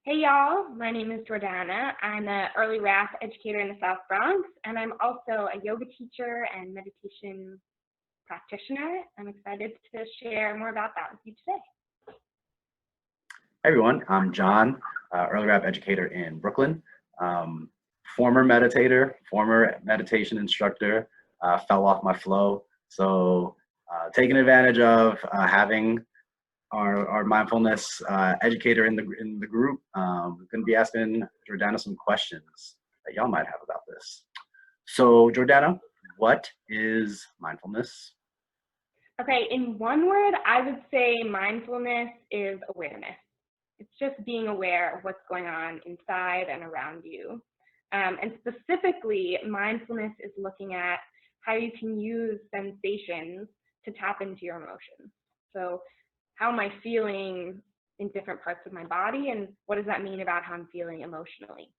Hey y'all, my name is Jordana. I'm an early RAPP educator in the South Bronx, and I'm also a yoga teacher and meditation practitioner. I'm excited to share more about that with you today. Hey everyone, I'm John, early RAPP educator in Brooklyn, former meditator, former meditation instructor, fell off my flow. So taking advantage of having our mindfulness educator in the group, we're going to be asking Jordana some questions that y'all might have about this. So Jordana, what is mindfulness? Okay, in one word, I would say mindfulness is awareness. It's just being aware of what's going on inside and around you. And specifically, mindfulness is looking at how you can use sensations to tap into your emotions. So how am I feeling in different parts of my body, and what does that mean about how I'm feeling emotionally?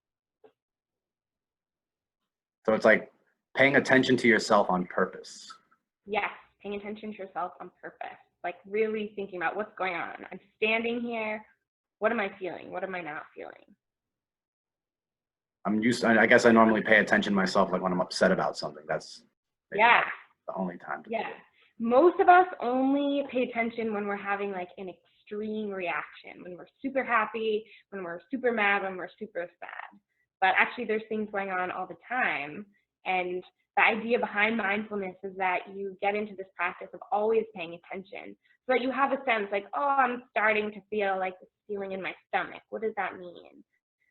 So it's like paying attention to yourself on purpose. Yes, paying attention to yourself on purpose, like really thinking about what's going on. I'm standing here. What am I feeling? What am I not feeling? I guess I normally pay attention to myself like when I'm upset about something. That's Yeah. the only time to do Yeah. it. Most of us only pay attention when we're having like an extreme reaction, when we're super happy, when we're super mad, when we're super sad. But actually there's things going on all the time. And the idea behind mindfulness is that you get into this practice of always paying attention so that you have a sense like, oh, I'm starting to feel like this feeling in my stomach. What does that mean?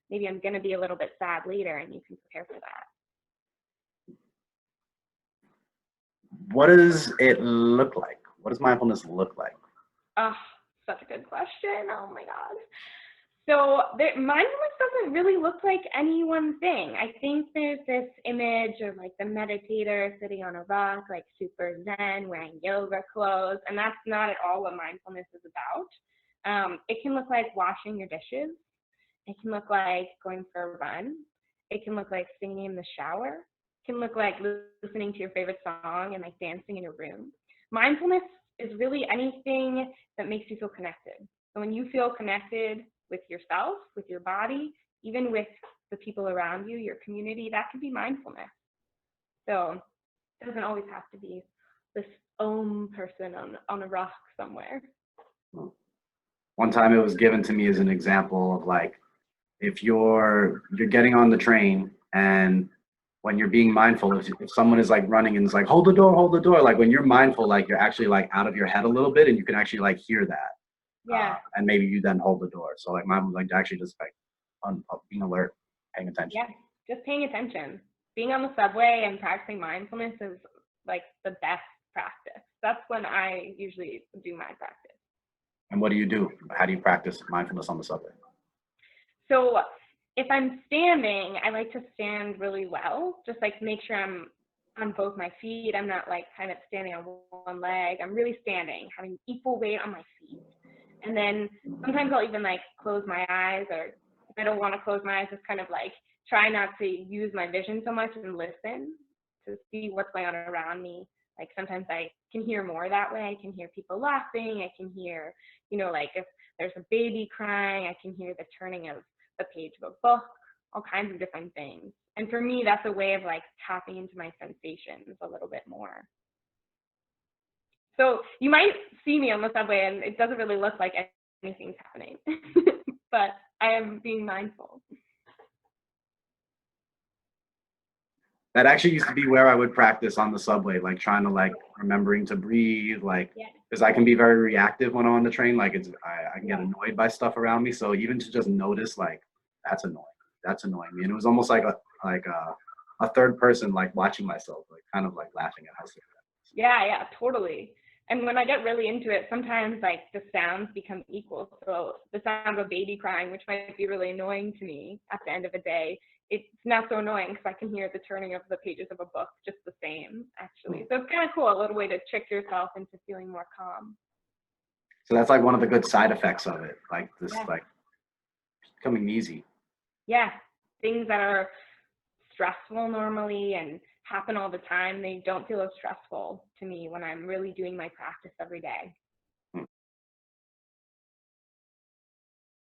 Maybe I'm going to be a little bit sad later, and you can prepare for that. What does it look like? What does mindfulness look like? Oh, such a good question. Oh my God. So mindfulness doesn't really look like any one thing. I think there's this image of like the meditator sitting on a rock, like super zen, wearing yoga clothes, and that's not at all what mindfulness is about. It can look like washing your dishes. It can look like going for a run. It can look like singing in the shower. It can look like listening to your favorite song and like dancing in your room. Mindfulness is really anything that makes you feel connected. So when you feel connected with yourself, with your body, even with the people around you, your community, that could be mindfulness. So it doesn't always have to be this person on a rock somewhere. One time it was given to me as an example of like, if you're getting on the train and when you're being mindful, if someone is like running and is like, hold the door, like when you're mindful, like you're actually like out of your head a little bit and you can actually like hear that. Yeah. And maybe you then hold the door. So like mine was like actually just like being alert, paying attention. Yeah, just paying attention. Being on the subway and practicing mindfulness is like the best practice. That's when I usually do my practice. And what do you do? How do you practice mindfulness on the subway? So if I'm standing, I like to stand really well, just like make sure I'm on both my feet. I'm not like kind of standing on one leg. I'm really standing, having equal weight on my feet. And then sometimes I'll even like close my eyes, or if I don't want to close my eyes, just kind of like try not to use my vision so much and listen to see what's going on around me. Like sometimes I can hear more that way. I can hear people laughing. I can hear, like if there's a baby crying, I can hear the turning of the page of a book, all kinds of different things. And for me, that's a way of like tapping into my sensations a little bit more. So you might see me on the subway and it doesn't really look like anything's happening, but I am being mindful. That actually used to be where I would practice on the subway, like trying to like remembering to breathe, like because I can be very reactive when I'm on the train. Like I can get annoyed by stuff around me. So even to just notice like that's annoying me. And it was almost like a third person like watching myself, like kind of like laughing at myself. Yeah, totally. And when I get really into it, sometimes like the sounds become equal. So the sound of a baby crying, which might be really annoying to me at the end of the day, it's not so annoying because I can hear the turning of the pages of a book just the same, actually. So it's kind of cool, a little way to trick yourself into feeling more calm. So that's like one of the good side effects of it, like this, like becoming easy. Yeah, things that are stressful normally and happen all the time, they don't feel as stressful to me when I'm really doing my practice every day.